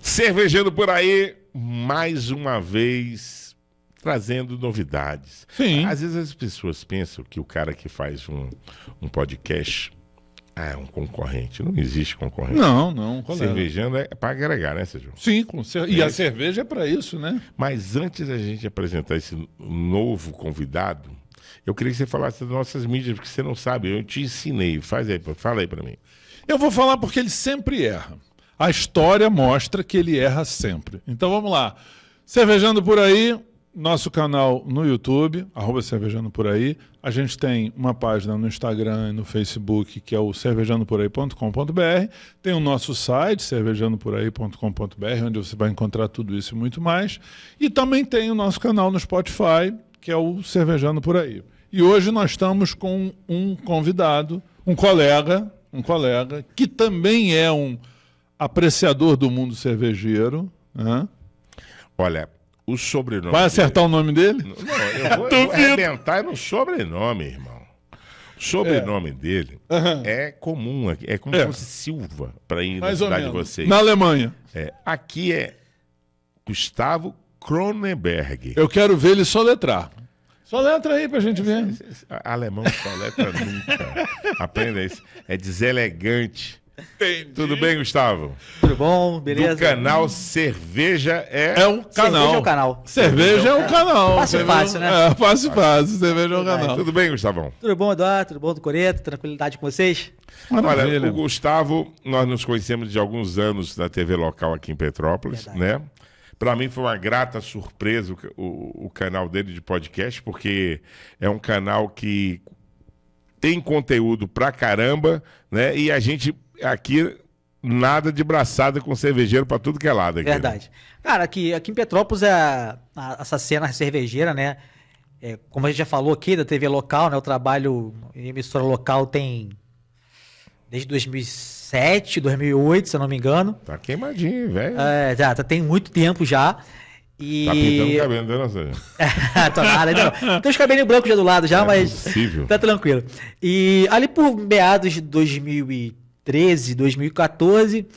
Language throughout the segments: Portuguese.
Cervejando por aí, mais uma vez, trazendo novidades. Sim. Às vezes as pessoas pensam que o cara que faz um podcast é um concorrente. Não existe concorrente. Não, colega. Cervejando é para agregar, né, Sérgio? Sim, e a cerveja é para isso, né? Mas antes da gente apresentar esse novo convidado, eu queria que você falasse das nossas mídias, porque você não sabe, eu te ensinei. Fala aí para mim. Eu vou falar porque ele sempre erra. A história mostra que ele erra sempre. Então vamos lá. Cervejando por aí, nosso canal no YouTube, @cervejando por aí. A gente tem uma página no Instagram e no Facebook, que é o cervejandoporaí.com.br. Tem o nosso site, cervejandoporaí.com.br, onde você vai encontrar tudo isso e muito mais. E também tem o nosso canal no Spotify, que é o Cervejando por aí. E hoje nós estamos com um convidado, um colega, que também é um apreciador do mundo cervejeiro. Né? Olha, o sobrenome... Vai acertar o nome dele? Não, eu vou arrebentar no sobrenome, irmão. O sobrenome dele é comum, é como se fosse Silva, para ir na cidade de vocês. Na Alemanha. Aqui é Gustavo Cronenberg. Eu quero ver ele soletrar. Soletra aí pra gente ver. Alemão soletra nunca. Aprenda isso. É deselegante. Entendi. Tudo bem, Gustavo? Tudo bom? Beleza? Do canal Cerveja é o canal. Cerveja é o canal. Cerveja é o canal. Fácil, né? Fácil. Cerveja é o canal. Tudo bem, Gustavão? Tudo bom, Eduardo? Tudo bom, do Coreto? Tranquilidade com vocês? Maravilha. Olha, o Gustavo, nós nos conhecemos de alguns anos na TV local aqui em Petrópolis, né? Para mim foi uma grata surpresa o canal dele de podcast, porque é um canal que tem conteúdo pra caramba, né? E a gente aqui nada de braçada com cervejeiro pra tudo que é lado aqui. Verdade. Né? Cara, aqui em Petrópolis, essa cena cervejeira, né? Como a gente já falou aqui da TV local, né? Eu trabalho em emissora local desde 2007, 2008, se eu não me engano. Tá queimadinho, velho. Tem muito tempo já. E... Tá pintando cabelo, né, Sérgio? Tô nada, ainda não. Tem os cabelinhos brancos já do lado já, mas possível. Tá tranquilo. E ali por meados de 2013, 2014,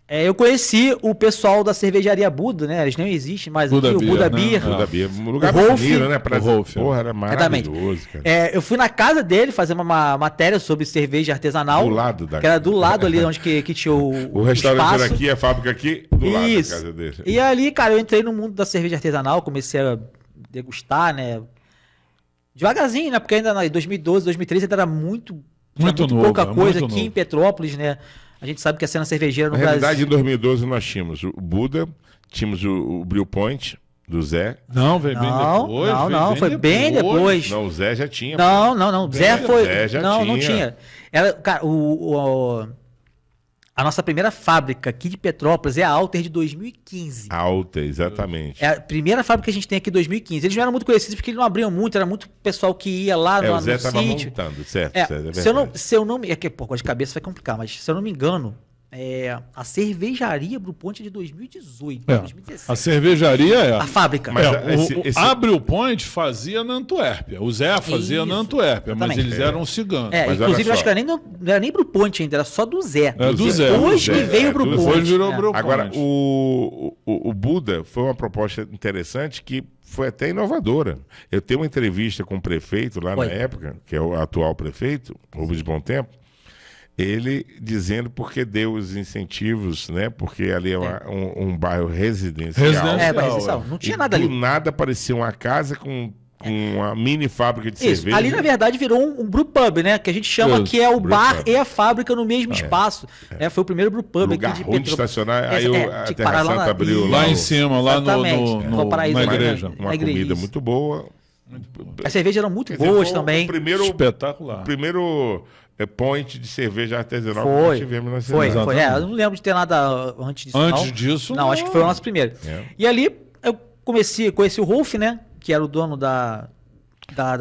eu conheci o pessoal da cervejaria Buda, né? Eles nem existem mais aqui, o Buda Beer. Buda Beer. Um lugar Rolf, bonito, né? O Rolf. Porra, era maravilhoso, cara. Eu fui na casa dele fazer uma matéria sobre cerveja artesanal. Do lado da que era do lado ali onde que tinha o restaurante espaço. era aqui, a fábrica aqui, do lado da casa dele. E ali, cara, eu entrei no mundo da cerveja artesanal, comecei a degustar, né? Devagarzinho, né? Porque ainda em 2012, 2013 ainda era muito novo, pouca coisa aqui novo. Em Petrópolis, né? A gente sabe que a cena cervejeira no Na realidade, Brasil... em 2012 nós tínhamos o Buda, tínhamos o Brew Point do Zé. Não, veio bem depois. Foi bem depois. Não, o Zé já tinha. Não. Zé foi... Zé já não tinha. Era, cara, a nossa primeira fábrica aqui de Petrópolis é a Alter de 2015. Alter, exatamente. É a primeira fábrica que a gente tem aqui em 2015. Eles não eram muito conhecidos porque eles não abriam muito, era muito pessoal que ia lá no o Zé estava sítio. montando, certo. Se eu não me... É que, pô, de cabeça vai complicar, mas se eu não me engano, a cervejaria Brew Point é de 2018, 2017. A cervejaria A fábrica. Mas A Brew Point fazia na Antuérpia. O Zé fazia na Antuérpia, mas eles eram ciganos. Inclusive, eu acho que não era nem Brew Point ainda, era só do Zé. Do Zé. Depois que veio o Brew Point. Depois virou Brew Point. Agora, o Buda foi uma proposta interessante que foi até inovadora. Eu tenho uma entrevista com o prefeito lá na época, que é o atual prefeito, Rubens Bom Tempo, ele dizendo porque deu os incentivos, né? Porque ali é um bairro residencial. Não tinha nada ali. Do nada aparecia uma casa com uma mini fábrica de cerveja. Ali, na verdade, virou um brewpub, né? Que a gente chama que é o bar e a fábrica no mesmo espaço. Foi o primeiro brewpub aqui de Petrópolis. De estacionar, aí a Terra Santa abriu lá em cima, lá na igreja. Uma comida muito boa. As cervejas eram muito boas também. Espetacular. O primeiro point de cerveja artesanal que nós tivemos na cidade. Foi. Eu não lembro de ter nada antes disso. Antes disso? Não, acho que foi o nosso primeiro. E ali eu conheci o Rolf, né? Que era o dono da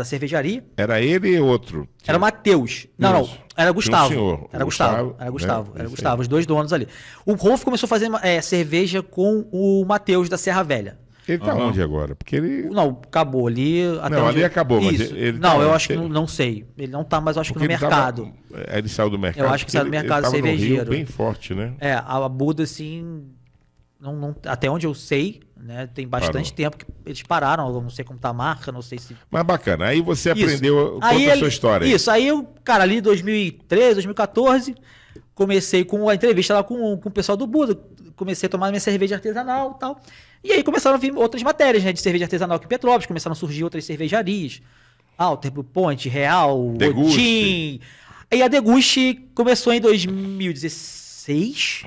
cervejaria. Era ele e outro? Era o Matheus. Não. Era Gustavo. Era Gustavo, os dois donos ali. O Rolf começou a fazer cerveja com o Matheus da Serra Velha. Ele tá onde agora? Porque ele... Não, acabou ali. Até Não, onde... ali acabou, mas Isso. ele Não, tá eu onde? acho que não sei. Ele não tá, mas eu acho que no Porque ele mercado. Ele saiu do mercado. Eu acho que saiu do porque mercado ele tava no Rio cervejeiro. bem forte, né? A Buda, assim, até onde eu sei, né? Tem bastante tempo que eles pararam. Eu não sei como tá a marca, não sei se... Mas bacana. Aí você Isso. aprendeu... Conta Aí a sua história. Isso. Aí eu, cara, ali em 2013, 2014, comecei com a entrevista lá com o pessoal do Buda. Comecei a tomar minha cerveja artesanal e tal. E aí começaram a vir outras matérias, né? De cerveja artesanal aqui em Petrópolis. Começaram a surgir outras cervejarias. Alter, Blue Point, Real, Deguste. Odin. Aí a Deguste começou em 2016.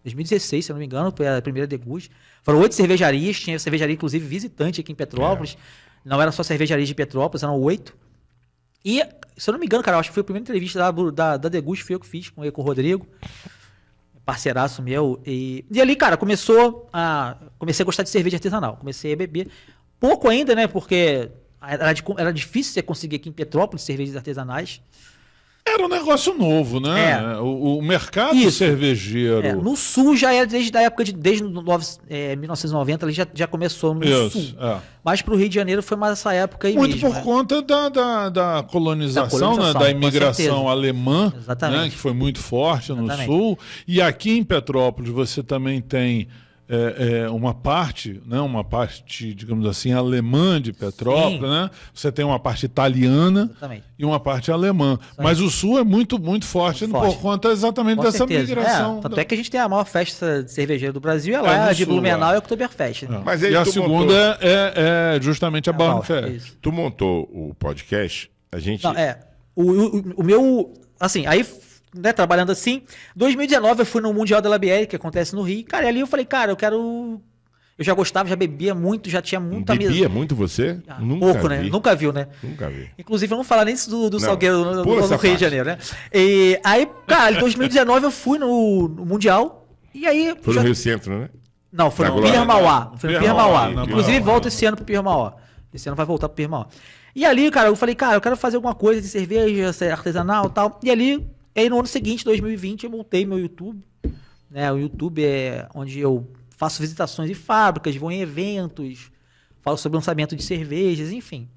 2016, se eu não me engano, foi a primeira Deguste. Foram 8 cervejarias. Tinha cervejaria, inclusive, visitante aqui em Petrópolis. Não era só cervejaria de Petrópolis, eram 8. E, se eu não me engano, cara, eu acho que foi a primeira entrevista da Deguste, foi eu que fiz com o Rodrigo. Parceiraço meu. E ali, cara, comecei a gostar de cerveja artesanal. Comecei a beber. Pouco ainda, né? Porque era difícil você conseguir aqui em Petrópolis cervejas artesanais. Era um negócio novo, né? O mercado cervejeiro... No Sul já era desde a época desde 1990, ali já começou no Sul. Mas para o Rio de Janeiro foi mais essa época aí muito mesmo. Por conta da colonização, né? Da imigração alemã, né? Que foi muito forte no Sul. E aqui em Petrópolis você também tem... uma parte, né, digamos assim, alemã de Petrópolis, né? Você tem uma parte italiana e uma parte alemã. Mas o Sul é muito, muito forte, por conta exatamente dessa migração. Tanto é que a gente tem a maior festa cervejeira do Brasil, a de Blumenau e a Oktoberfest. Né? Mas e a segunda é justamente a Bauernfest. Tu montou o podcast, a gente... Não, o meu... Assim, aí... Né, trabalhando assim, 2019 eu fui no Mundial da Labieri, que acontece no Rio, cara, e ali eu falei, cara, eu já gostava, já bebia muito, já tinha muita mesa. Bebia muito você? Nunca pouco, vi. Né? Nunca viu, né? Nunca vi. Inclusive, eu não falar nem do Salgueiro no Rio de Janeiro, né? E aí, cara, em 2019 eu fui no Mundial, e aí... Foi no Rio Centro, né? Não, foi no Pier Mauá. Foi no Pier Mauá. Inclusive, volta esse ano pro Pier Mauá. Esse ano vai voltar pro Pier Mauá. E ali, cara, eu falei, cara, eu quero fazer alguma coisa de cerveja artesanal e tal. E ali... Aí no ano seguinte, 2020, eu montei meu YouTube. Né? O YouTube é onde eu faço visitações em fábricas, vou em eventos, falo sobre lançamento de cervejas, enfim.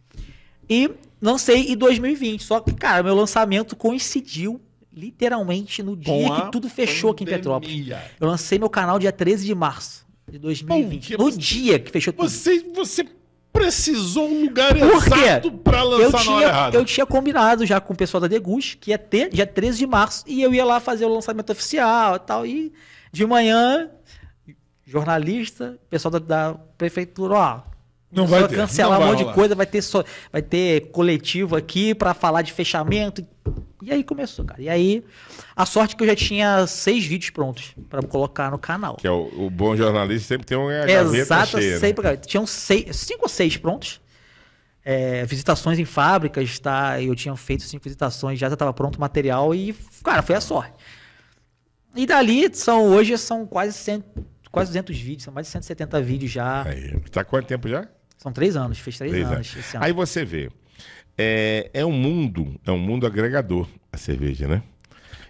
E lancei em 2020. Só que, cara, meu lançamento coincidiu literalmente no dia que tudo fechou aqui em Petrópolis. Eu lancei meu canal dia 13 de março de 2020. No dia que fechou tudo. Você precisou um lugar exato para lançar na hora errada. Eu tinha combinado já com o pessoal da Deguste que ia ter dia 13 de março e eu ia lá fazer o lançamento oficial e tal. E de manhã, jornalista, pessoal da prefeitura, ó, não vai ter, cancelar um monte de coisa, vai ter coletivo aqui para falar de fechamento. E aí começou, cara. E aí, a sorte é que eu já tinha 6 vídeos prontos para colocar no canal. Que é o bom jornalista sempre tem uma gaveta cheia. Né? Tinham 5 ou 6 prontos. Visitações em fábricas, tá? Eu tinha feito 5 visitações, já estava pronto o material e, cara, foi a sorte. E dali, hoje são quase 200 vídeos, são mais de 170 vídeos já. Aí, tá quanto tempo já? São 3 anos, fez 3 anos esse ano. Aí você vê, é um mundo agregador a cerveja, né?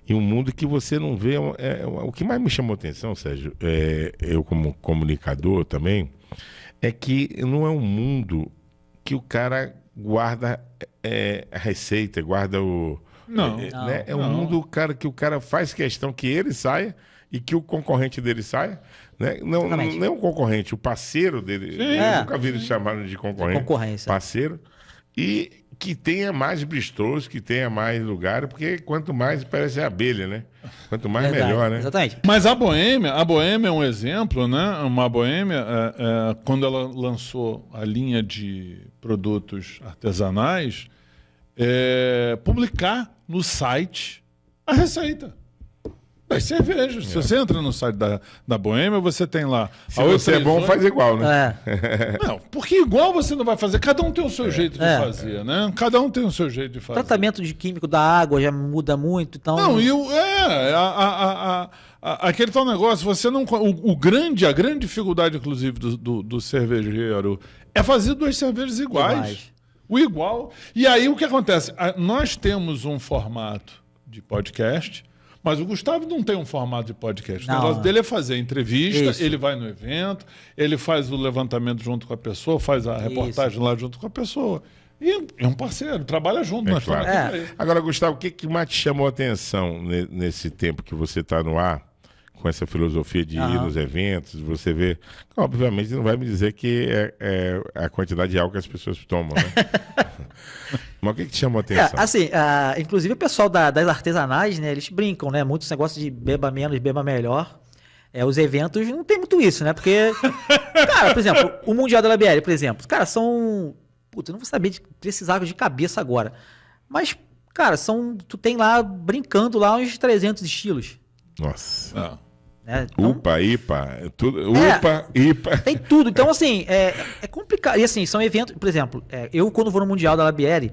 E um mundo que você não vê, o que mais me chamou a atenção, Sérgio, eu como comunicador também, é que não é um mundo que o cara guarda a receita, guarda o... Não. Né? É um mundo, cara, que o cara faz questão que ele saia e que o concorrente dele saia. Né? Não é um concorrente, o parceiro dele. Eu nunca vi eles chamarem de concorrente. Concorrência. Parceiro. E que tenha mais bistrôs, que tenha mais lugares, porque quanto mais parece abelha, né? Quanto mais melhor, né? Exatamente. Mas a Boêmia é um exemplo, né? Uma Boêmia, quando ela lançou a linha de produtos artesanais, publicar no site a receita das cervejas. Se você entra no site da Boêmia, você tem lá... Se você é bom, faz igual, né? Não, porque igual você não vai fazer. Cada um tem o seu jeito de fazer, né? Cada um tem o seu jeito de fazer. O tratamento de químico da água já muda muito, então... Não, e aquele tal negócio, você não... A grande dificuldade, inclusive, do cervejeiro é fazer 2 cervejas iguais. O igual. E aí, o que acontece? Nós temos um formato de podcast, Mas o Gustavo não tem um formato de podcast. Não. O negócio dele é fazer entrevista, Isso. ele vai no evento, ele faz o levantamento junto com a pessoa, faz a reportagem lá junto com a pessoa. E é um parceiro, trabalha junto. Nós Claro. estamos aqui pra isso. Agora, Gustavo, o que mais te chamou a atenção nesse tempo que você está no ar, com essa filosofia de ir nos eventos, você vê... Obviamente, não vai me dizer que é a quantidade de álcool que as pessoas tomam, né? Mas o que te chamou a atenção? Assim, inclusive o pessoal das artesanais, né, eles brincam, né? Muitos negócios de beba menos, beba melhor. Os eventos não tem muito isso, né? Porque, cara, por exemplo, o Mundial da LBL, por exemplo, cara, são... Puta, eu não vou saber precisar de cabeça agora. Mas, cara, tu tem lá, brincando lá, uns 300 estilos. Nossa. Né? Então, UPA, IPA, tudo. UPA, IPA. tem tudo. Então, assim, é complicado. E, assim, são eventos... Por exemplo, eu, quando vou no Mundial da LBL,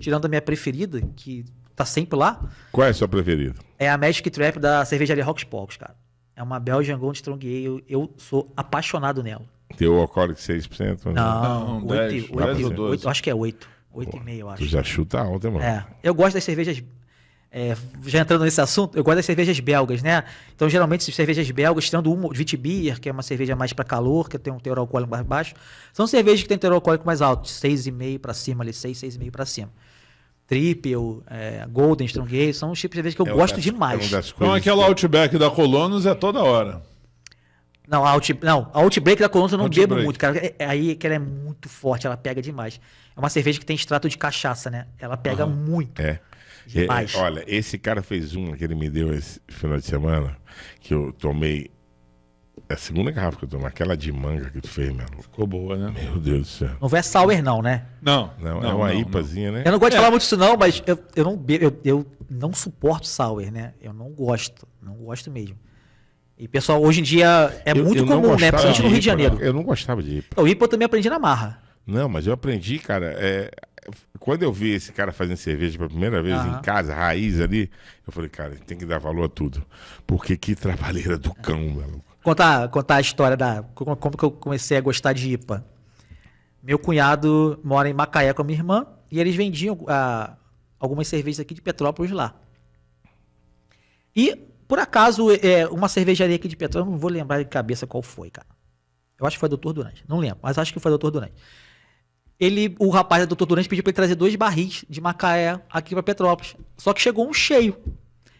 tirando a minha preferida, que tá sempre lá... Qual é a sua preferida? É a Magic Trap da cervejaria Rocks Pocos, cara. É uma Belgian Gold Strong Ale. Eu sou apaixonado nela. Teu alcoólico 6%? Não, 10, 8, acho que é 8. 8,5, eu acho. Tu já chuta alto, mano. Eu gosto das cervejas... já entrando nesse assunto, eu gosto das cervejas belgas, né? Então, geralmente, as cervejas belgas, tendo uma Witbier, que é uma cerveja mais para calor, que tem um teor alcoólico mais baixo, são cervejas que tem teor alcoólico mais alto, 6,5 para cima, ali, 6,5 para cima. Triple, Golden, Strong Ale, são os tipos de cerveja que eu gosto demais. Então, aquela Outback da Colonos é toda hora. Não, a Outbreak da Colônia eu não Outbreak. bebo muito, cara. Aí que ela é muito forte, ela pega demais. É uma cerveja que tem extrato de cachaça, né? Ela pega muito. Demais. Olha, esse cara fez uma que ele me deu esse final de semana, que eu tomei. É a segunda garrafa que eu tomei, aquela de manga que tu fez, mano. Ficou boa, né? Meu Deus do céu. Não é sour, não, né? Não, É uma IPAzinha, né? Eu não gosto de falar muito disso, não, mas eu não bebo, eu não suporto sour, né? Eu não gosto mesmo. E, pessoal, hoje em dia é muito não comum, né? gostava Principalmente no Rio de IPA, Janeiro. não. Eu não gostava de IPA. O IPA eu também aprendi na marra. Não, mas eu aprendi, cara. Quando eu vi esse cara fazendo cerveja pela primeira vez em casa, raiz ali, eu falei, cara, tem que dar valor a tudo. Porque que trabalheira do cão, mano. Contar a história como que eu comecei a gostar de IPA. Meu cunhado mora em Macaé com a minha irmã e eles vendiam algumas cervejas aqui de Petrópolis lá. E, por acaso, uma cervejaria aqui de Petrópolis, não vou lembrar de cabeça qual foi, cara. Eu acho que foi Dr. Durante. Não lembro, mas acho que foi Dr. Durante. O rapaz da Dr. Durante pediu pra ele trazer 2 barris de Macaé aqui pra Petrópolis. Só que chegou um cheio.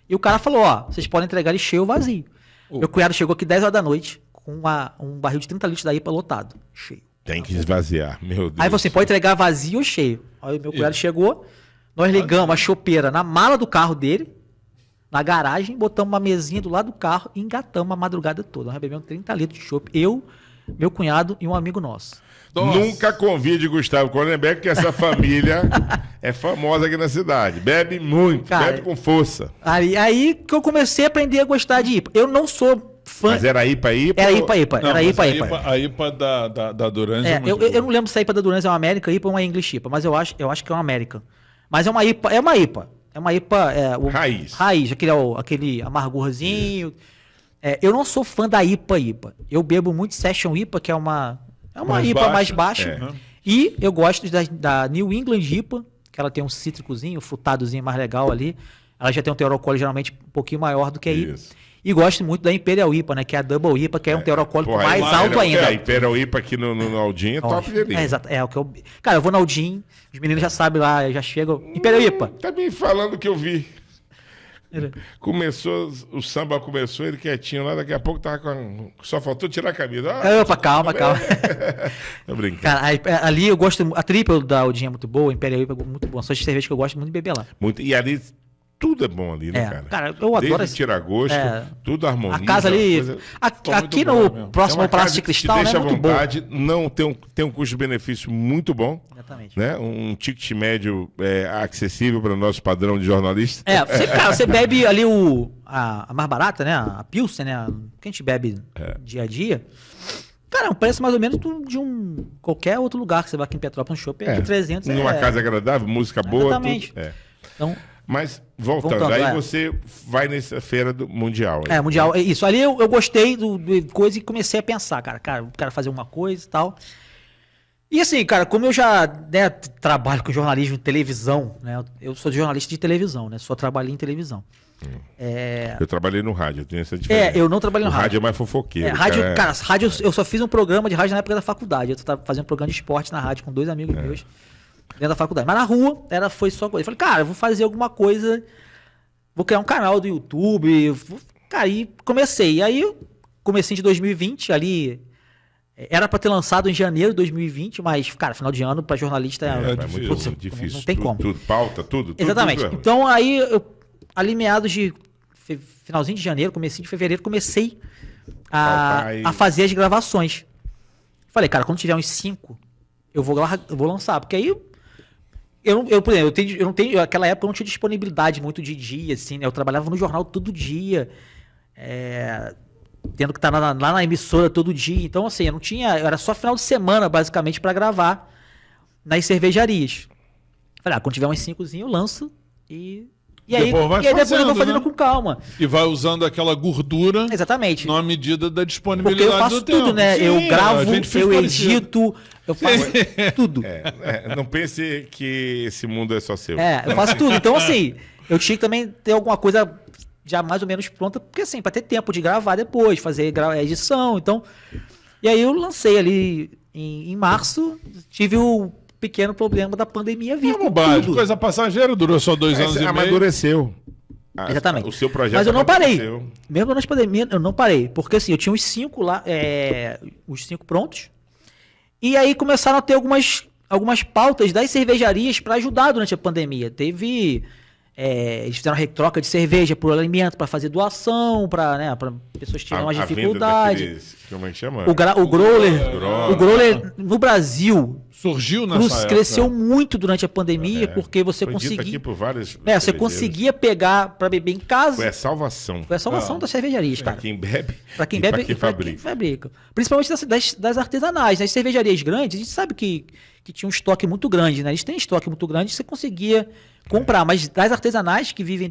E o cara falou, vocês podem entregar ele cheio ou vazio. Meu cunhado chegou aqui 10 horas da noite com um barril de 30 litros da IPA lotado. Cheio. Tem que esvaziar, meu Deus. Aí você pode entregar vazio ou cheio. Aí o meu cunhado chegou, nós ligamos a chopeira na mala do carro dele, na garagem, botamos uma mesinha do lado do carro e engatamos a madrugada toda. Nós bebemos 30 litros de chopp. Eu, meu cunhado e um amigo nosso. Nossa. Nunca convide Gustavo Cronenberg, que essa família é famosa aqui na cidade. Bebe muito, Cara, bebe com força. Aí que eu comecei a aprender a gostar de IPA. Eu não sou fã... Mas era IPA? Era IPA. Não, Era mas IPA. a IPA da Durance é muito eu não lembro se a IPA da Durance é uma American IPA ou uma English IPA, mas eu acho que é uma American. Mas é uma IPA. É uma IPA... Raiz. Raiz, aquele amargorzinho. Eu não sou fã da IPA. Eu bebo muito Session IPA, que é uma IPA mais baixa. E eu gosto da New England IPA, que ela tem um cítricozinho, um frutadozinho mais legal ali. Ela já tem um teor alcoólico geralmente um pouquinho maior do que a IPA. Isso. E gosto muito da Imperial IPA, né? Que é a Double IPA, que é um teor alcoólico mais alto ainda. A Imperial IPA aqui no Aldin é top de linha. Exato. O que eu... Cara, eu vou no Aldin, os meninos já sabem lá, já chegam. Imperial IPA. Tá me falando que eu vi. O samba começou, ele quietinho lá, daqui a pouco tava só faltou tirar a camisa. Opa, calma. Tô brincando. Cara, ali eu gosto, a Triple da Aldin é muito boa, a Imperial IPA é muito boa. São as cervejas que eu gosto muito de beber lá. Muito, e ali tudo é bom ali, né, cara? Cara, eu adoro Desde tira-gosto, tudo harmonia. A casa ali, aqui no próximo ao Palácio de Cristal, né? Deixa à muito vontade, não tem um custo-benefício muito bom. Exatamente. Né? Um ticket médio acessível para o nosso padrão de jornalista. Você bebe ali a mais barata, né? A Pilsen, né? Que a gente bebe dia a dia. Cara, é um preço mais ou menos de qualquer outro lugar que você vai aqui em Petrópolis, um shopping de 300. Numa casa agradável, música boa. Exatamente. Tudo. Então, mas, voltando aí você vai nessa feira do Mundial. Aí. Mundial, isso. Ali eu gostei do coisa e comecei a pensar, cara, eu quero fazer uma coisa e tal. E assim, cara, como eu já trabalho com jornalismo de televisão, né? Eu sou jornalista de televisão, né? Só trabalhei em televisão. Eu trabalhei no rádio, eu tenho essa diferença. Eu não trabalhei no O rádio. rádio é mais fofoqueiro. Rádio, eu só fiz um programa de rádio na época da faculdade. Eu tava fazendo um programa de esporte na rádio com 2 amigos meus dentro da faculdade. Mas na rua, foi só coisa. Eu falei, cara, eu vou fazer alguma coisa, vou criar um canal do YouTube. Cara, e comecei. E aí, comecei de 2020, ali... Era pra ter lançado em janeiro de 2020, mas, cara, final de ano, pra jornalista... É muito difícil. Não tem como. Tudo, pauta, tudo. Exatamente. Tudo. Então, aí, ali meados de... Finalzinho de janeiro, comecinho de fevereiro, comecei a fazer as gravações. Falei, cara, quando tiver uns 5, eu vou lançar. Porque aí... Por exemplo, eu não tenho... Naquela época eu não tinha disponibilidade muito de dia, assim, né? Eu trabalhava no jornal todo dia. Tendo que estar lá na emissora todo dia. Então, assim, eu não tinha... Era só final de semana, basicamente, para gravar nas cervejarias. Falei, quando tiver uns 5zinho, eu lanço e aí depois eu vou fazendo com calma. E vai usando aquela gordura... Exatamente. Na medida da disponibilidade do tempo. Porque eu faço tudo, né? Sim, eu gravo, eu edito, eu faço tudo. Não pense que esse mundo é só seu. Eu faço tudo. Então, assim, eu tinha que também ter alguma coisa... já mais ou menos pronta, porque assim, para ter tempo de gravar depois, fazer a edição, então... E aí eu lancei ali em março, tive o pequeno problema da pandemia vir com tudo. Coisa passageira, durou só 2 anos e meio. Amadureceu. Exatamente. O seu projeto Mas eu não parei. amadureceu. Mesmo durante a pandemia, eu não parei, porque assim, eu tinha os 5 lá, os 5 prontos, e aí começaram a ter algumas pautas das cervejarias para ajudar durante a pandemia. Teve... eles fizeram troca de cerveja por alimento para fazer doação, para pessoas que tinham mais dificuldade. Como é que chama? O growler no Brasil surgiu nessa época. Cresceu muito durante a pandemia, porque você conseguia. Você conseguia pegar para beber em casa. Foi a salvação. Foi a salvação das cervejarias, cara. Para quem bebe. Para quem bebe e para quem fabrica. Principalmente das artesanais. Nas cervejarias grandes, a gente sabe que tinha um estoque muito grande, né? Eles têm estoque muito grande, você conseguia comprar, mas das artesanais que vivem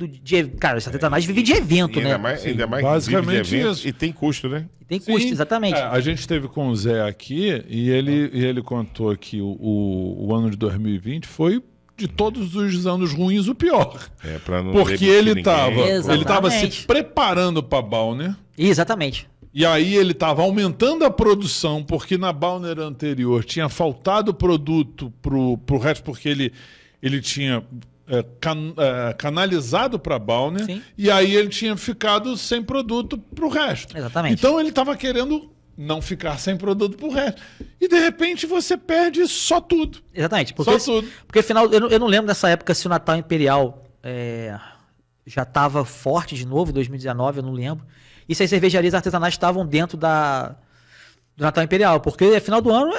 cara, as artesanais vivem de evento, né? Ainda mais basicamente que vive de evento, isso. E tem custo, né? Tem custo, exatamente. A gente esteve com o Zé aqui e ele contou que o ano de 2020 foi de todos os anos ruins o pior. Pra não porque ele Exatamente. estava se preparando para Balner. Exatamente. E aí ele estava aumentando a produção, porque na Balner anterior tinha faltado produto pro resto, porque ele tinha canalizado para a Balner. Sim. E aí ele tinha ficado sem produto pro resto. Exatamente. Então ele estava querendo não ficar sem produto pro resto. E de repente você perde só tudo. Exatamente. Só tudo. Porque afinal, eu não lembro nessa época se o Natal Imperial já estava forte de novo, 2019, eu não lembro. E se as cervejarias artesanais estavam dentro do Natal Imperial, porque final do ano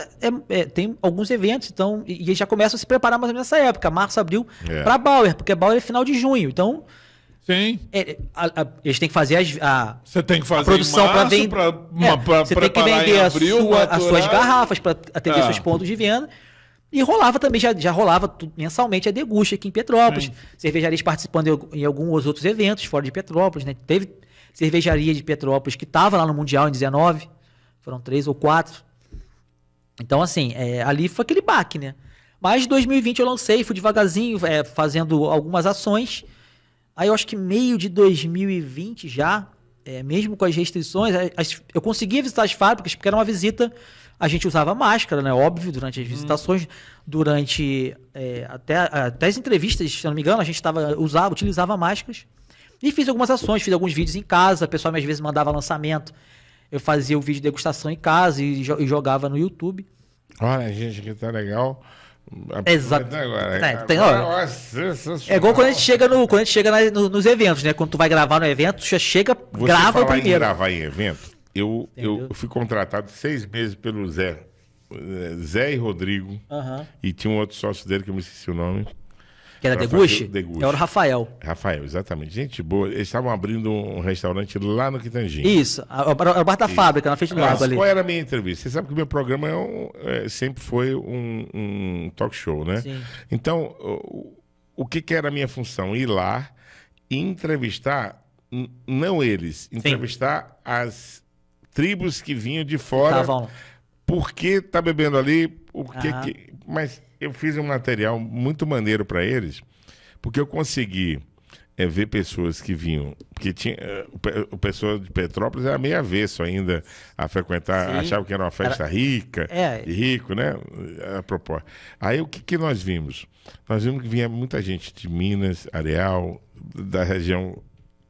tem alguns eventos, então, e eles já começam a se preparar mais ou menos nessa época, março, abril, para Bauer, porque Bauer é final de junho, então... Sim. Eles têm que fazer você tem que fazer a produção para vender. Você tem que vender as suas garrafas para atender seus pontos de venda. E rolava também, já rolava mensalmente a degusta aqui em Petrópolis. Sim. Cervejarias participando em alguns outros eventos fora de Petrópolis, né? Teve cervejaria de Petrópolis que estava lá no Mundial em 19, foram 3 ou 4. Então, assim, ali foi aquele baque, né? Mas em 2020 eu lancei, fui devagarzinho, fazendo algumas ações. Aí eu acho que meio de 2020 já, mesmo com as restrições, eu conseguia visitar as fábricas, porque era uma visita, a gente usava máscara, né? Óbvio, durante as visitações, durante até as entrevistas, se não me engano, a gente utilizava máscaras. E fiz algumas ações, fiz alguns vídeos em casa, o pessoal às vezes mandava lançamento, eu fazia o vídeo de degustação em casa e jogava no YouTube. Olha, gente, que tá legal. Exato. É igual quando a gente chega nos eventos, né? Quando tu vai gravar no evento, tu já chega, grava primeiro. Em gravar em evento, eu fui contratado 6 meses pelo Zé e Rodrigo, e tinha um outro sócio dele que eu me esqueci o nome. Que era Deguste? Era o Rafael. Rafael, exatamente. Gente boa. Eles estavam abrindo um restaurante lá no Quitandim. Isso. O bar da fábrica, na frente do lago ali. Qual era a minha entrevista? Você sabe que o meu programa sempre foi um talk show, né? Sim. Então, o que era a minha função? Ir lá e entrevistar, não eles, entrevistar as tribos que vinham de fora. Por que tá bebendo ali? Mas eu fiz um material muito maneiro para eles, porque eu consegui é ver pessoas que vinham, porque tinha, o pessoal de Petrópolis era meio avesso ainda a frequentar, Sim. achava que era uma festa rica, de rico, né? A propósito. Aí o que nós vimos? Nós vimos que vinha muita gente de Minas, Areal, da região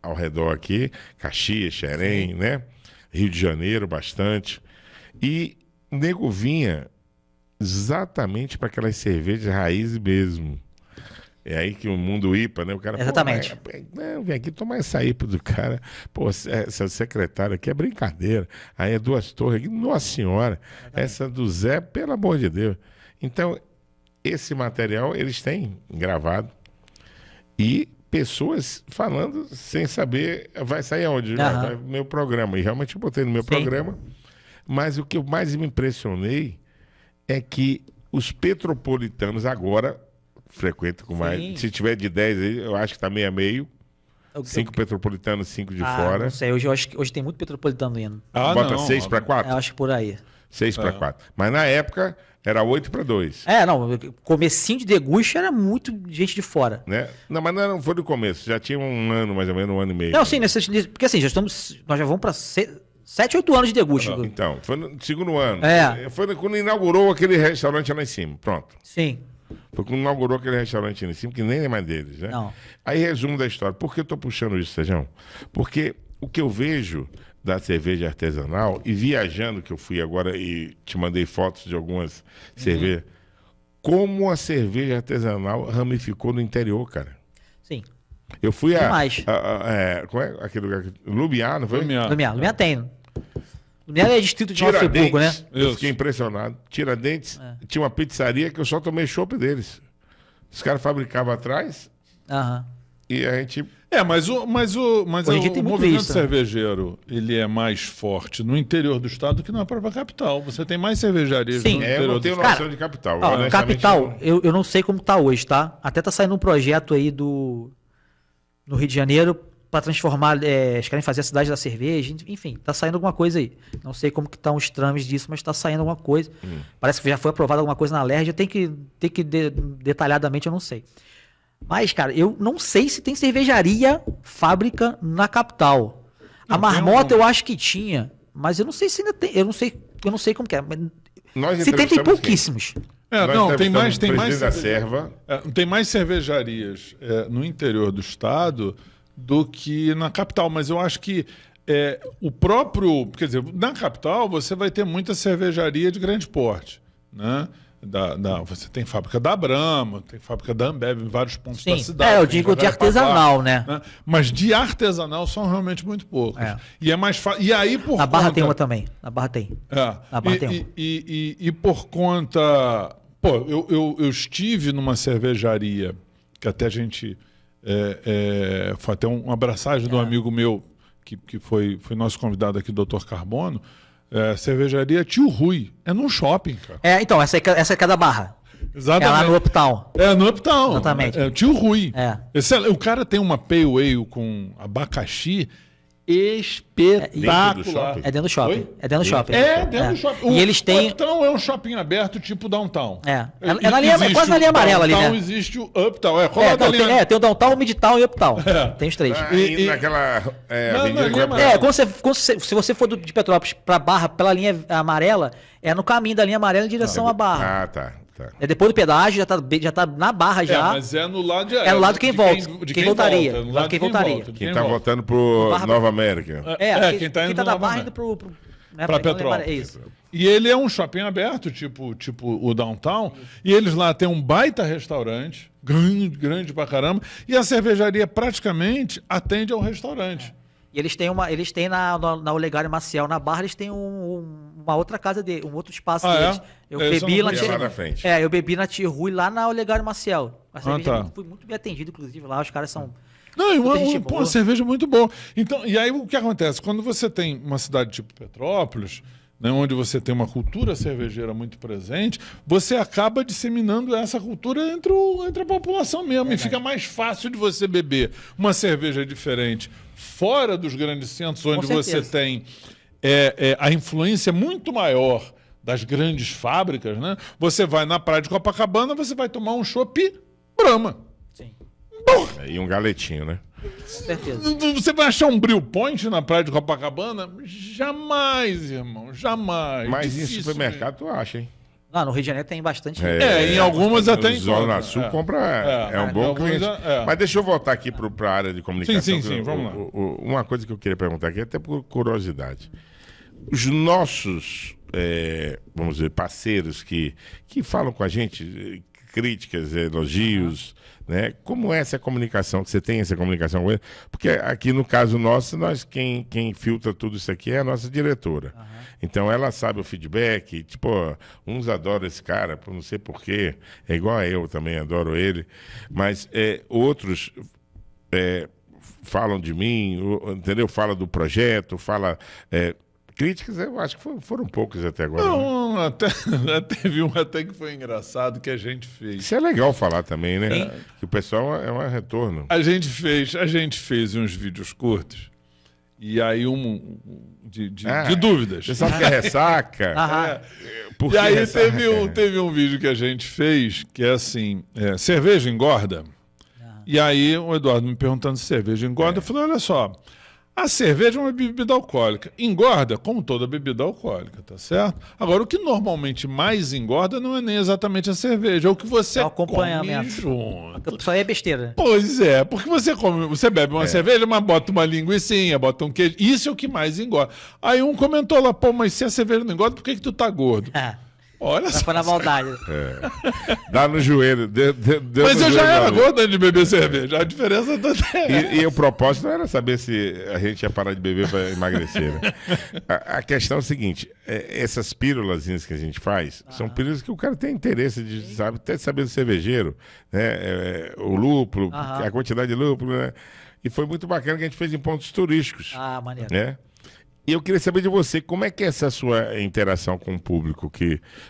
ao redor aqui, Caxias, Xerém, né? Rio de Janeiro, bastante. E o nego vinha exatamente para aquelas cervejas raízes mesmo. É aí que o mundo IPA, né? O cara, Exatamente. Não, vem aqui tomar essa IPA do cara. Pô, essa secretária aqui é brincadeira. Aí é 2 Torres aqui, nossa senhora. Exatamente. Essa do Zé, pelo amor de Deus. Então, esse material eles têm gravado. E pessoas falando sem saber, vai sair aonde? Vai no meu programa. E realmente eu botei no meu programa. Mas o que eu mais me impressionei é que os petropolitanos agora frequentam com mais. Se tiver de 10 aí, eu acho que está meio a meio. 5 petropolitanos, 5 de fora. Não sei, eu acho que hoje tem muito petropolitano indo. Bota 6 para 4? Eu acho que por aí. 6 para 4. Mas na época era 8 para 2. Não, comecinho de degusta era muito gente de fora. Né? Não, mas não foi do começo, já tinha um ano, mais ou menos, 1 ano e meio. Não, sim, porque assim, nós já vamos para 7, 8 anos de degusta. Então, foi no segundo ano. Foi quando inaugurou aquele restaurante lá em cima, pronto. Sim. Foi quando inaugurou aquele restaurante lá em cima, que nem é mais deles, né? Não. Aí, resumo da história. Por que eu estou puxando isso, Sérgio? Porque o que eu vejo da cerveja artesanal, e viajando, que eu fui agora e te mandei fotos de algumas cervejas, como a cerveja artesanal ramificou no interior, cara. Sim. Eu fui como é aquele lugar? Lumiar, não foi? Lumiar tem. Lumiar é distrito de Nova Friburgo, né? Eu fiquei impressionado. Tiradentes, tinha uma pizzaria que eu só tomei chopp deles. Os caras fabricavam atrás e a gente... Mas o movimento cervejeiro, ele é mais forte no interior do estado que na própria capital. Você tem mais cervejarias no interior eu não tenho noção de capital. Capital, eu não sei como tá hoje, tá? Até tá saindo um projeto aí no Rio de Janeiro para transformar, eles querem fazer a cidade da cerveja, enfim, tá saindo alguma coisa aí. Não sei como que estão os trâmites disso, mas tá saindo alguma coisa. Parece que já foi aprovada alguma coisa na LERJ, detalhadamente eu não sei. Mas, cara, eu não sei se tem cervejaria fábrica na capital. A Marmota eu acho que tinha, mas eu não sei se ainda tem, eu não sei como que é. Se tem pouquíssimos. Tem mais cervejarias no interior do estado do que na capital, mas eu acho que o próprio... Quer dizer, na capital você vai ter muita cervejaria de grande porte, né? Você tem fábrica da Brahma, tem fábrica da Ambev em vários pontos da cidade. Eu digo de artesanal, né? Mas de artesanal são realmente muito poucos. E é mais fácil. E aí, por Na Barra tem uma também. Na Barra tem. Na Barra tem uma. E por conta... Pô, eu estive numa cervejaria que até a gente... foi até uma abraçagem de um amigo meu que foi nosso convidado aqui, Dr. Carbono. Cervejaria Tio Rui. É num shopping, cara. Então, essa é da Barra. Exatamente. É lá no Uptown. No Uptown. Exatamente. Tio Rui. O cara tem uma Pale Ale com abacaxi espetacular. É dentro do shopping. É dentro do shopping. Dentro do shopping. E eles têm... O Uptown é um shopping aberto tipo Downtown. É quase na linha amarela ali, né? Downtown existe o Uptown. Tem o Downtown, o Midtown e o Uptown. Tem os 3. Naquela avenida... Se você for de Petrópolis pra Barra, pela linha amarela, é no caminho da linha amarela em direção à Barra. Tá. É depois do pedágio, já tá na Barra já. Mas é no lado no lado de quem volta. Quem voltaria. No lado de quem voltaria. Quem tá voltando pro Nova América. Quem tá indo da Barra indo pra Petrópolis. É isso. E ele é um shopping aberto, tipo o Downtown, e eles lá têm um baita restaurante, grande pra caramba, e a cervejaria praticamente atende ao restaurante. E eles têm na Olegário Maciel, na Barra, eles têm uma outra casa dele, um outro espaço deles. Eu bebi na frente. Eu bebi na Tio Rui lá na Olegário Maciel. A cerveja fui muito bem atendido, inclusive, lá os caras são... Uma cerveja muito boa. Então, e aí o que acontece? Quando você tem uma cidade tipo Petrópolis, né, onde você tem uma cultura cervejeira muito presente, você acaba disseminando essa cultura entre a população mesmo. E fica mais fácil de você beber uma cerveja diferente fora dos grandes centros, onde você tem a influência muito maior das grandes fábricas, né? Você vai na praia de Copacabana, você vai tomar um chopp Brahma. E um galetinho, né? Com certeza. Você vai achar um Brew Point na praia de Copacabana? Jamais, irmão, jamais. Mas em Difícil supermercado tu acha, hein? Não, no Rio de Janeiro tem bastante. Em algumas até Zona Sul compra, é um bom cliente. Mas deixa eu voltar aqui para a área de comunicação. Sim, vamos lá. Uma coisa que eu queria perguntar aqui, até por curiosidade. Os nossos, vamos dizer, parceiros que falam com a gente, críticas, elogios, né? Como é essa comunicação? Que você tem essa comunicação com ele? Porque aqui no caso nosso, quem filtra tudo isso aqui é a nossa diretora. Então ela sabe o feedback, tipo, uns adoram esse cara, não sei porquê, é igual a eu também, adoro ele, mas outros falam de mim, entendeu? Fala do projeto, fala... críticas, eu acho que foram poucas até agora. Não, né? Teve um até que foi engraçado que a gente fez. Isso é legal falar também, né? Que o pessoal é um retorno. A gente fez uns vídeos curtos e aí de dúvidas. Você sabe que é ressaca? E aí teve um vídeo que a gente fez que é assim, cerveja engorda? E aí o Eduardo me perguntando se cerveja engorda, eu falei, olha só, a cerveja é uma bebida alcoólica. Engorda como toda bebida alcoólica, tá certo? Agora, o que normalmente mais engorda não é nem exatamente a cerveja, é o que você come junto. Isso aí é besteira. Pois é, porque você bebe uma cerveja, mas bota uma linguicinha, bota um queijo. Isso é o que mais engorda. Aí um comentou lá, pô, mas se a cerveja não engorda, por que tu tá gordo? Olha só. Foi na maldade. Dá no joelho. Mas eu já era gordo antes de beber cerveja. A diferença tá... E o propósito não era saber se a gente ia parar de beber para emagrecer. Né? A questão é o seguinte: essas pílulazinhas que a gente faz são pílulas que o cara tem interesse de até saber do cervejeiro, né? O lúpulo, a quantidade de lúpulo, né? E foi muito bacana que a gente fez em pontos turísticos. Maneiro. Né? E eu queria saber de você, como é que é essa sua interação com o público?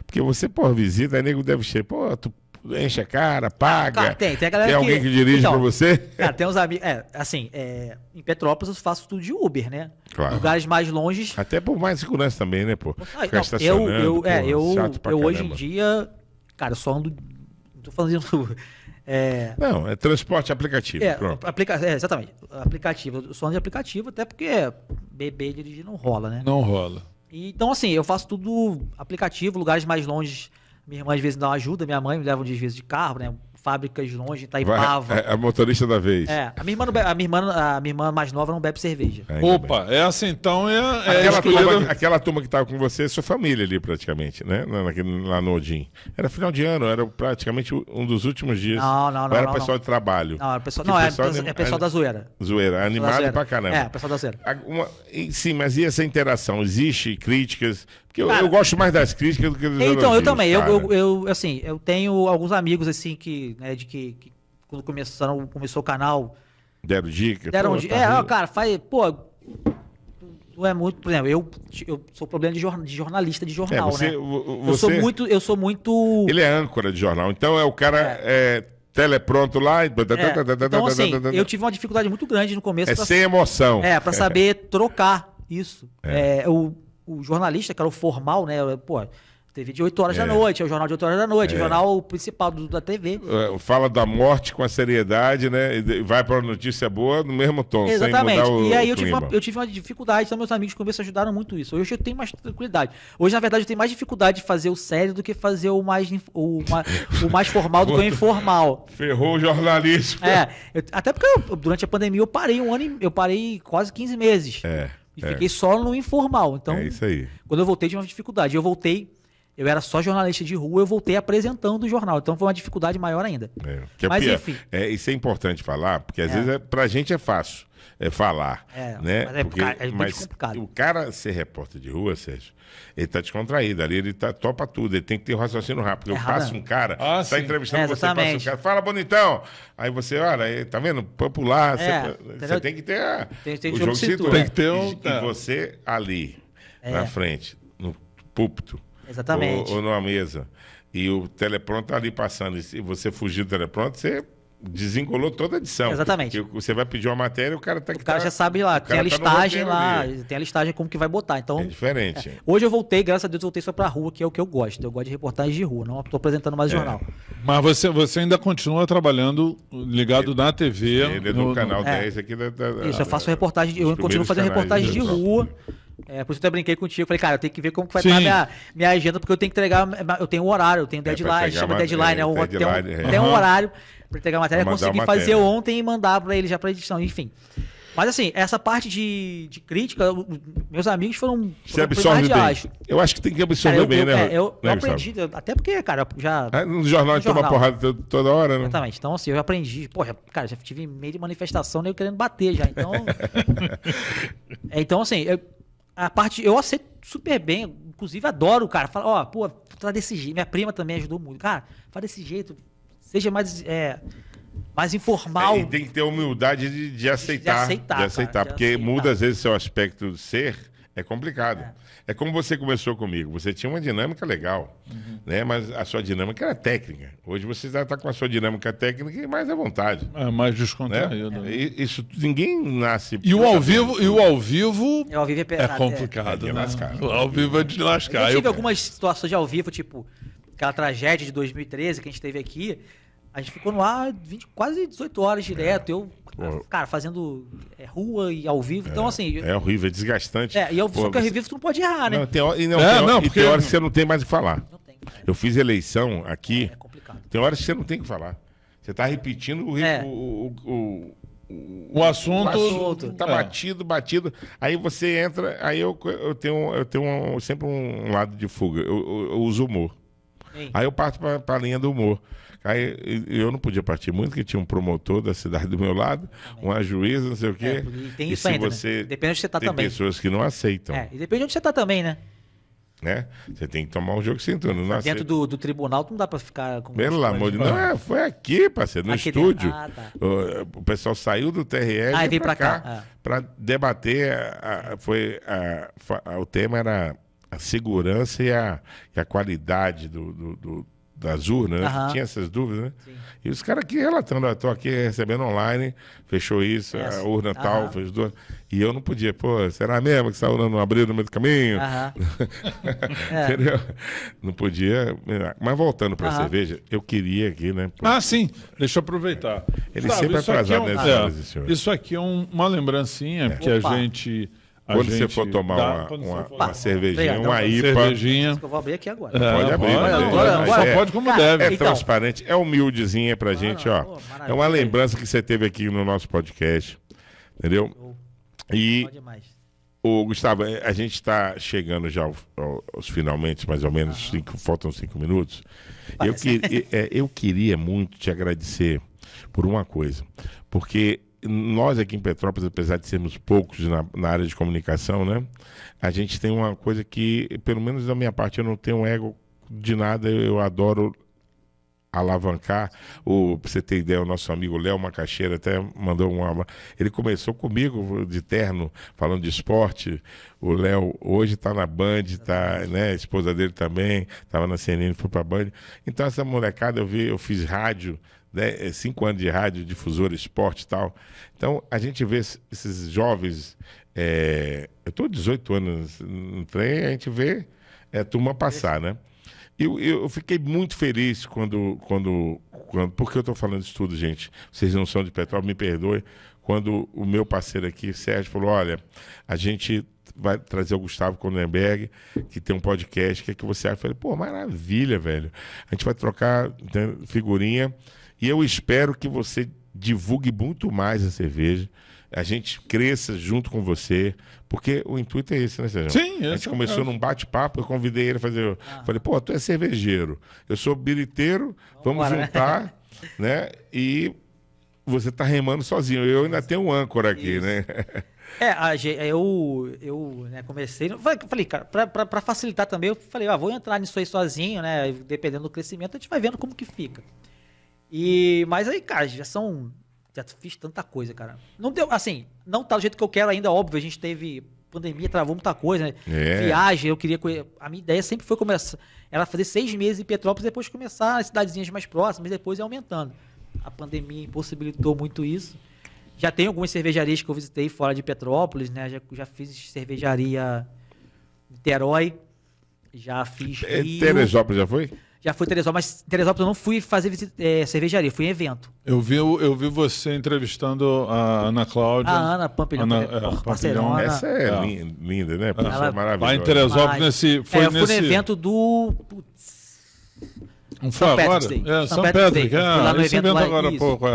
Porque você, por visita, aí nego deve ser, pô, tu enche a cara, paga. Cara, tem a galera tem alguém que dirige pra você? Cara, tem uns amigos. Em Petrópolis eu faço tudo de Uber, né? Claro. Lugares mais longes. Até por mais segurança também, né, pô? Ficar Chato pra caramba. Hoje em dia, cara, eu só ando. Não tô fazendo. Não, é transporte aplicativo. Pronto. Exatamente. Aplicativo. Eu só ando de aplicativo, até porque beber e dirigir não rola, né? Não rola. Então, assim, eu faço tudo aplicativo, lugares mais longes. Minha irmã às vezes dá uma ajuda, minha mãe me leva às vezes de carro, né? Fábricas longe, Itaipava. É a motorista da vez. A minha irmã não bebe, a minha irmã mais nova não bebe cerveja. Opa, essa então aquela turma que estava com você é sua família ali praticamente, né? Lá no Odin. Era final de ano, era praticamente um dos últimos dias. Não. Era pessoal de trabalho. Não, é pessoal da zoeira. Zoeira, animado pra caramba. Pessoal da zoeira. Sim, mas e essa interação? Existe críticas? Porque eu gosto mais das críticas do que dos elogios. Então, eu também. Eu tenho alguns amigos assim que quando começou o canal. Deram dica? Cara, não é muito. Por exemplo, eu sou problema de jornalista de jornal, né? Eu sou muito. Ele é âncora de jornal, então o cara telepronto lá. Então, assim, eu tive uma dificuldade muito grande no começo. Sem emoção. Pra saber trocar isso. O jornalista, que era o formal, né? TV de 8 horas da noite, é o jornal de 8 horas da noite, o jornal principal da TV. Fala da morte com a seriedade, né? E vai para a notícia boa no mesmo tom. Exatamente. Sem mudar e aí clima. eu tive uma dificuldade, então meus amigos começaram ajudaram muito isso. Hoje eu tenho mais tranquilidade. Hoje, na verdade, eu tenho mais dificuldade de fazer o sério do que fazer o mais formal do que o informal. Ferrou o jornalismo. Até porque durante a pandemia eu parei quase 15 meses. E fiquei só no informal. Então, é isso aí. Quando eu voltei, tive uma dificuldade. Eu era só jornalista de rua, eu voltei apresentando o jornal. Então foi uma dificuldade maior ainda. Mas enfim. Isso é importante falar, porque às vezes pra gente é fácil falar. Né? Mas é complicado. O cara ser repórter de rua, Sérgio, ele tá descontraído. Ali ele topa tudo. Ele tem que ter um raciocínio rápido. Eu passo um cara, tá entrevistando você, passa um cara, fala bonitão. Aí você, olha, tá vendo? Popular. Você tem que ter o jogo de cintura. Tem que ter E você ali, na frente, no púlpito. Exatamente. Ou numa mesa. E o teleprompter tá ali passando. E se você fugir do teleprompter, você desengolou toda a edição. Exatamente. Porque você vai pedir uma matéria, o cara já sabe lá, tem a listagem lá, tem a listagem como que vai botar. Então, é diferente. Hoje eu voltei, graças a Deus, voltei só pra rua, que é o que eu gosto. Eu gosto de reportagem de rua, não tô apresentando mais jornal. Mas você ainda continua trabalhando ligado na TV. Ele é do canal 10 aqui Isso, eu faço reportagem, eu continuo fazendo reportagem de rua. Por isso eu até brinquei contigo, falei, cara, eu tenho que ver como que vai estar minha agenda, porque eu tenho que entregar, eu tenho um horário, eu tenho deadline, chama deadline, tem um horário para entregar a matéria, eu consegui fazer ontem e mandar para ele já para edição, enfim. Mas assim, essa parte de crítica, meus amigos foram Você absorve bem. Eu acho que tem que absorver bem, né? Eu aprendi, até porque, cara, já... No jornal a gente toma porrada toda hora, né? Exatamente. Então, assim, eu aprendi. Porra, cara, já tive meio de manifestação, nem eu querendo bater já. Então, então assim, a parte... Eu aceito super bem. Inclusive, adoro, cara. Fala, ó, pô, tá desse jeito. Minha prima também ajudou muito. Cara, fala desse jeito. Seja mais informal. E tem que ter humildade de aceitar. De aceitar, porque muda às vezes seu aspecto de ser, é complicado. É como você começou comigo, você tinha uma dinâmica legal, né? Mas a sua dinâmica era técnica. Hoje você já está com a sua dinâmica técnica e mais à vontade. É mais descontraído. Né? Isso ninguém nasce. E o ao vivo, é complicado, né? O ao vivo é de lascar. Eu tive algumas situações de ao vivo, tipo aquela tragédia de 2013 que a gente teve aqui. A gente ficou no ar quase 18 horas direto. Eu, cara, fazendo rua e ao vivo. Então, assim. É horrível, é desgastante. E ao vivo tu não pode errar, né? Tem hora que você não tem mais o que falar. Não tem. Eu fiz eleição aqui. É complicado. Tem horas que você não tem o que falar. Você tá repetindo o assunto. Tá batido. Aí você entra. Aí eu tenho sempre um lado de fuga. Eu uso humor. Sim. Aí eu parto para a linha do humor. Aí eu não podia partir muito, porque tinha um promotor da cidade do meu lado, uma juíza, não sei o quê. Tem isso ainda, né? Depende de onde você tá também. Tem pessoas que não aceitam. E depende de onde você tá também, né? Você tem que tomar um jogo de cintura. Dentro do tribunal, tu não dá pra ficar com... Pelo amor de Deus. Foi aqui, parceiro, no estúdio. Tá. O pessoal saiu do TRE e veio pra cá. Para debater. O tema era a segurança e a qualidade das urnas, né? Tinha essas dúvidas, né? Sim. E os caras aqui relatando, estou aqui recebendo online, fechou isso, a urna tal, fez duas. E eu não podia, será mesmo que essa urna não abriu no meio do caminho? Entendeu? Não podia. Mas voltando para a cerveja, eu queria aqui, né? Sim, deixa eu aproveitar. Ele sempre é atrasado nessas horas, senhor. Isso aqui é uma lembrancinha que a gente... Quando você for tomar uma cervejinha, uma IPA... Cervejinha. Eu vou abrir aqui agora. Pode abrir. Só pode como deve. É transparente, é humildezinha pra gente, ó. É uma lembrança que você teve aqui no nosso podcast. Entendeu? E, Gustavo, a gente está chegando já aos finalmente, mais ou menos, faltam 5 minutos. Eu queria muito te agradecer por uma coisa, porque... Nós aqui em Petrópolis, apesar de sermos poucos na área de comunicação, né? A gente tem uma coisa que, pelo menos da minha parte, eu não tenho ego de nada, eu adoro alavancar. Pra você ter ideia, o nosso amigo Léo Macaxeira até mandou ele começou comigo de terno, falando de esporte. O Léo hoje está na Band, né? A esposa dele também, estava na CNN, foi para a Band. Então essa molecada, eu fiz rádio, 5 anos de rádio, difusora, esporte e tal. Então, a gente vê esses jovens... eu estou 18 anos no trem, a gente vê a turma passar, né? Eu fiquei muito feliz porque eu estou falando isso tudo, gente. Vocês não são de Petrópolis, me perdoem. Quando o meu parceiro aqui, Sérgio, falou, olha, a gente vai trazer o Gustavo Condenberg, que tem um podcast, que você acha? Eu falei, maravilha, velho. A gente vai trocar figurinha. E eu espero que você divulgue muito mais a cerveja, a gente cresça junto com você, porque o intuito é esse, né, Sérgio? Sim, a gente começou num bate-papo, eu convidei ele a fazer... Falei, tu é cervejeiro, eu sou biriteiro, vamos juntar, né? E você tá remando sozinho, eu ainda tenho um âncora aqui, né? Eu comecei... Falei, cara, para facilitar também, eu falei, vou entrar nisso aí sozinho, né? Dependendo do crescimento, a gente vai vendo como que fica. Mas aí, cara, já fiz tanta coisa, cara. Não deu, assim, não tá do jeito que eu quero ainda, óbvio. A gente teve pandemia, travou muita coisa, né? Viagem, eu queria... A minha ideia sempre foi era fazer 6 meses em Petrópolis, depois começar as cidadezinhas mais próximas, depois ir aumentando. a pandemia impossibilitou muito isso. Já tem algumas cervejarias que eu visitei fora de Petrópolis, né? Já fiz cervejaria em Niterói, já fiz Rio. Teresópolis já foi? Já fui em Teresópolis, mas em Teresópolis eu não fui fazer cervejaria, fui em evento. Eu vi você entrevistando a Ana Cláudia. A Ana Pampilhão, parceirona. Essa é linda, né? Pessoa Ela- maravilhosa. Lá em Teresópolis, eu fui no evento do... Não foi São agora? Patrick's Day. São São Patrick's Patrick. Day. Eu fui lá no Esse evento evento lá, agora há isso. pouco,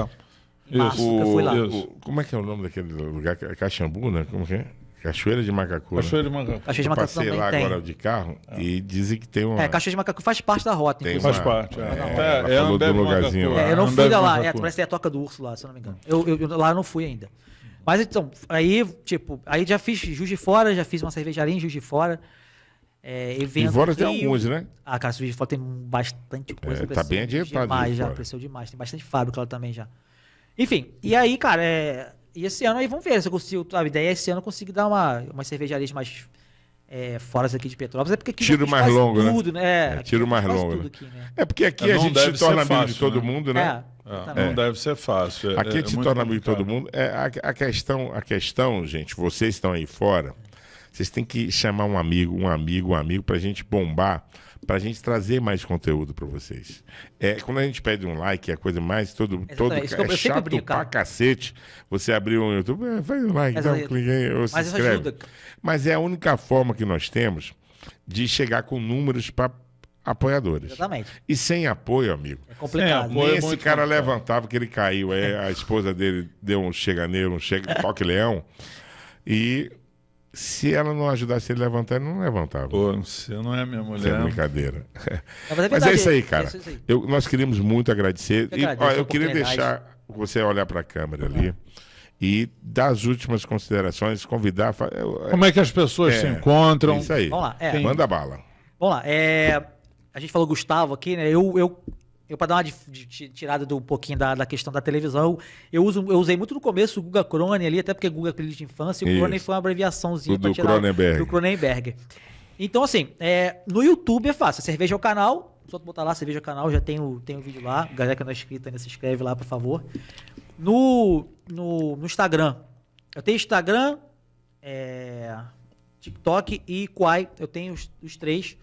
Em março, que eu fui lá. Como é que é o nome daquele lugar? Caxambu, né? Como que é? Cachoeira de Macacu. Cachoeira de Macacu. Cachoeira de Eu Macacu passei também lá tem. agora de carro e dizem que tem uma... Cachoeira de Macacu faz parte da rota, Tem inclusive. Faz parte. ela falou do Ambev lugarzinho Macacu. lá. Eu não fui Ambev lá, Macacu. parece que é a Toca do Urso lá, se eu não me engano. Lá eu não fui ainda. Mas então, aí já fiz Juiz de Fora, já fiz uma cervejaria em Juiz de Fora. Evento E fora tem Rio. alguns, né? Cara, Juiz de Fora tem bastante coisa. Tá bem adiantado demais Juiz de já, Fora. cresceu demais. Tem bastante fábrica lá também já. Enfim, e aí, cara, e esse ano aí vamos ver se eu consigo. A ideia é esse ano eu consigo dar umas cervejarias mais fora aqui de Petrópolis. É porque aqui já Tiro fiz mais quase longo, né? tudo, né? Aqui tiro eu fiz mais quase longo, tudo né? aqui, né? É porque aqui Não a gente deve se torna ser amigo de fácil, todo né? mundo, né? Não deve ser fácil. Aqui a gente se muito torna amigo de todo complicado. mundo. A questão, gente, vocês estão aí fora, vocês têm que chamar um amigo pra gente bombar, pra gente trazer mais conteúdo pra vocês. Quando a gente pede um like, é a coisa mais Exatamente, isso que eu sempre chato brinco, pra cara. cacete. Você abrir um YouTube, faz um like, dá um clique aí, ou se Mas isso inscreve. ajuda. Mas é a única forma que nós temos de chegar com números para apoiadores. Exatamente. E sem apoio, amigo. É complicado. Apoio Nem é esse muito cara complicado. levantava que ele caiu. Aí a esposa dele deu um chega nele, toque leão. E se ela não ajudasse ele a levantar, ele não levantava. Pô, você não é minha Isso é mulher. brincadeira. Mas Mas é isso aí, cara. isso aí. Nós queríamos muito agradecer. Eu E, agradeço a eu queria oportunidade. deixar você olhar para a câmera ali e dar as últimas considerações, convidar. Como é que as pessoas se encontram? Isso aí. Vamos lá. Manda bala. Vamos lá. A gente falou Gustavo aqui, né? Eu para dar uma tirada um pouquinho da questão da televisão, eu usei muito no começo o Guga Crone ali, até porque Guga é apelido de infância, e o Isso. Crone foi uma abreviaçãozinha Do tirar Cronenberg. do Cronenberg. Então, assim, no YouTube é fácil. Cerveja é o canal, só tu botar lá, Cerveja é o canal, já tem o vídeo lá. Galera que não é inscrita ainda, se inscreve lá, por favor. No Instagram, eu tenho Instagram, TikTok e Quai, eu tenho os três.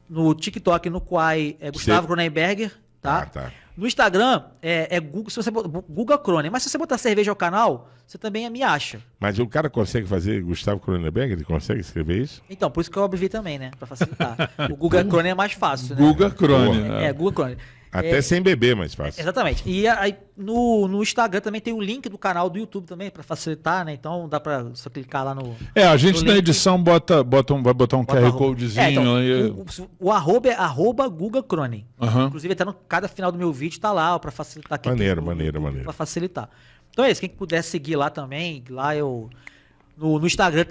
No TikTok e no Quai é Gustavo Cronenberger, tá? Tá. No Instagram é Google, se você Guga Crone, mas se você botar cerveja ao canal, você também me acha. Mas o cara consegue fazer Gustavo Cronenberg? Ele consegue escrever isso? Então, por isso que eu abreviei também, né? Pra facilitar. O Guga Crone é mais fácil, né? Guga Crone. Guga Crone. Até sem beber, mais fácil. Exatamente. E aí no Instagram também tem o link do canal do YouTube também, pra facilitar, né? Então dá pra só clicar lá no... A gente no na link. edição vai botar um Bota QR arroba. Codezinho Então, aí. o arroba é @Guga Crone. Aham. Inclusive, até cada final do meu vídeo tá lá, ó, pra facilitar. quem Maneiro, tem no maneiro, YouTube, maneiro. Pra facilitar. Então é isso, quem puder seguir lá também, lá eu... No Instagram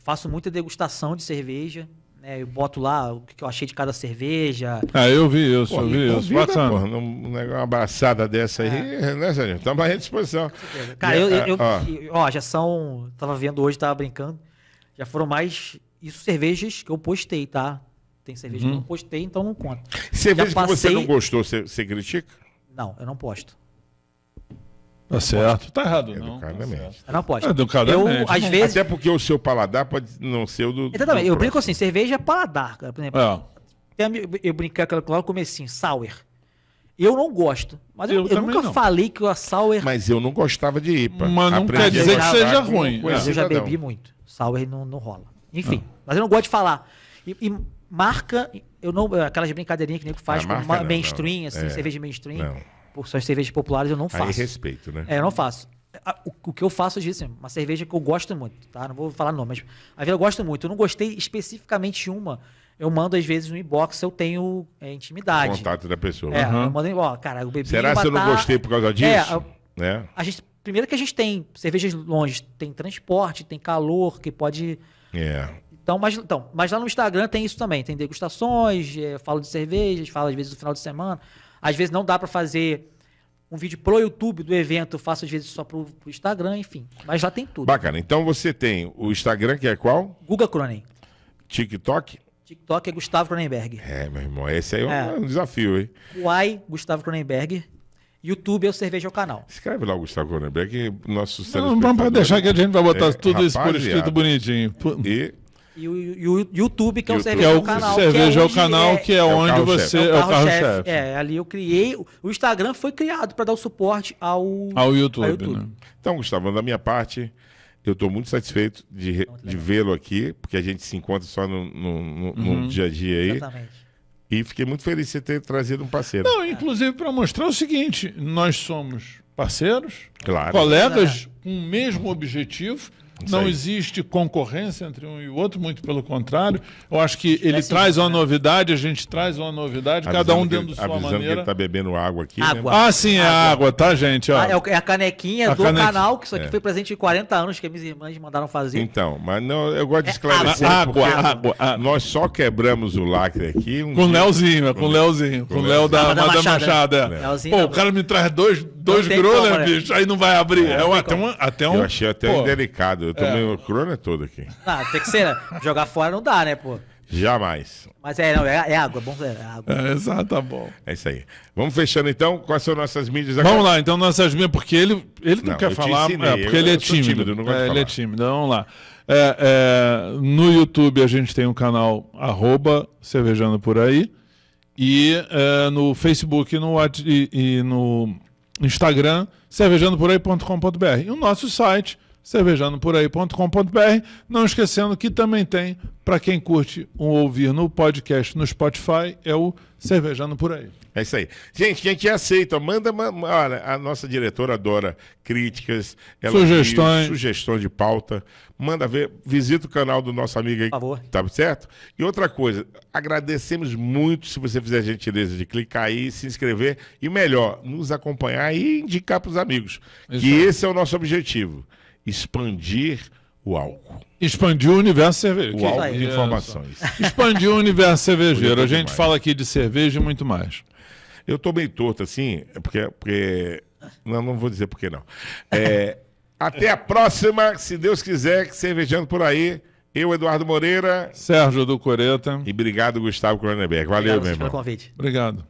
faço muita degustação de cerveja, né? Eu boto lá o que eu achei de cada cerveja. Eu vi isso, Pô, eu me vi isso. convida, Bacana. pô, uma abraçada dessa aí, né, Sérgio? Estamos à disposição. Cara, Ó, já são... Tava vendo hoje, tava brincando. Já foram mais... Isso cervejas que eu postei, tá? Tem cerveja que eu não postei, então não conta. cerveja já que você passei- não gostou, você critica? Não, eu não posto. Tá certo. Tá errado, não. Educadamente. Eu não posto. Educadamente. Eu, às vezes... Até porque o seu paladar pode não ser o do. Exatamente, do eu brinco próximo. assim, cerveja é paladar, cara. Por exemplo, É. eu brinquei com aquela no comecinho, sour. Eu não gosto. Mas eu também nunca não. falei que a sour... Mas eu não gostava de IPA. Mas não Aprendi quer a dizer que gostar seja com- ruim. com É. esse eu já cidadão. bebi muito. Sour não rola. Enfim, mas eu não gosto de falar. E marca, eu não... Aquelas brincadeirinhas que o nego faz com marca não, mainstream, não. assim, cerveja mainstream. Não. Por suas cervejas populares eu não Aí faço. respeito, né? Eu não faço. O que eu faço, às vezes, assim, uma cerveja que eu gosto muito, tá? Não vou falar não, mas às vezes eu gosto muito. Eu não gostei especificamente de uma. Eu mando, às vezes, no inbox se eu tenho intimidade. Contato da pessoa. Eu mando, cara, eu bebi Será que eu não gostei por causa disso? Né? Primeiro que a gente tem cervejas longe, tem transporte, tem calor, que pode... Então, mas lá no Instagram tem isso também. Tem degustações, falo de cervejas, falo às vezes do final de semana. Às vezes não dá pra fazer um vídeo pro YouTube do evento, eu faço às vezes só pro Instagram, enfim. Mas lá tem tudo. Bacana. Então você tem o Instagram, que é qual? Guga Cronen. TikTok? TikTok é Gustavo Cronenberg. Meu irmão, esse aí é um desafio, hein? Uai, Gustavo Cronenberg. YouTube é o Cerveja ao Canal. Escreve lá o Gustavo Cronenberg, que nossos Não, vamos deixar que a gente vai botar tudo isso por rapaziada. escrito bonitinho. E E o YouTube, que é o YouTube. Cerveja Que é ao o Canal. Cerveja ao onde Canal, que é onde carro-chefe. você é o carro-chefe. Ali eu criei. O Instagram foi criado para dar o suporte ao YouTube, né? então, Gustavo, da minha parte, eu estou muito satisfeito de vê-lo aqui, porque a gente se encontra só no dia a dia aí. Exatamente. E fiquei muito feliz de você ter trazido um parceiro. Não, inclusive para mostrar o seguinte, nós somos parceiros, Claro. colegas com o mesmo objetivo. Isso Não aí. existe concorrência entre um e o outro, muito pelo contrário. Eu acho que ele assim, traz uma né? novidade, a gente traz uma novidade, cada um dentro da sua avisando que maneira. ele está bebendo água aqui. Água. Né? Ah, sim, é água, tá, gente? Ó. É a canequinha A do canequinha. canal, que isso aqui foi presente de 40 anos que minhas irmãs mandaram fazer. Então, mas não, eu gosto de esclarecer. água, porque água. Nós só quebramos o lacre aqui. Com o Leozinho, com o Leozinho. Com o Léo da Madame Madame Machado, Machado. né? É. Leozinho Pô, da- o cara me traz dois tem grolhas, como, né? bicho, aí não vai abrir. É, tem até, como. até um. Eu achei até pô, indelicado. Eu tomei o crona todo aqui. Ah, tem que ser, né? Jogar fora não dá, né, pô? Jamais. Mas é água, é bom, é água. É, exato, tá bom. É isso aí. Vamos fechando então. Quais são nossas mídias agora? Vamos lá, então nossas minhas, porque ele não Não, quer eu te falar, ensinei, porque ele é eu sou tímido. tímido, não gosto de Ele é falar. tímido, então vamos lá. No YouTube a gente tem o canal @cervejando por aí e no Facebook e no Instagram cervejandoporaí.com.br e o nosso site cervejandoporaí.com.br, não esquecendo que também tem, para quem curte ouvir no podcast no Spotify, é o Cervejando Por Aí. É isso aí. Gente, a gente aceita. Olha, a nossa diretora adora críticas, Sugestões. sugestões de pauta. Manda ver, visita o canal do nosso amigo aí. Por favor. Tá certo? E outra coisa, agradecemos muito se você fizer a gentileza de clicar aí, se inscrever e melhor, nos acompanhar e indicar para os amigos. Isso Que aí. esse é o nosso objetivo. Expandir o álcool. Expandir o universo cervejeiro. O álcool aí. de informações. Expandir o universo cervejeiro. Bonito A gente demais. fala aqui de cerveja e muito mais. Eu tô meio torto assim, porque... Não vou dizer por que não. Até a próxima, se Deus quiser, que Cervejando Por Aí. Eu, Eduardo Moreira. Sérgio do Coreta. E obrigado, Gustavo Cronenberg. Valeu, Obrigado meu pelo irmão. convite. Obrigado.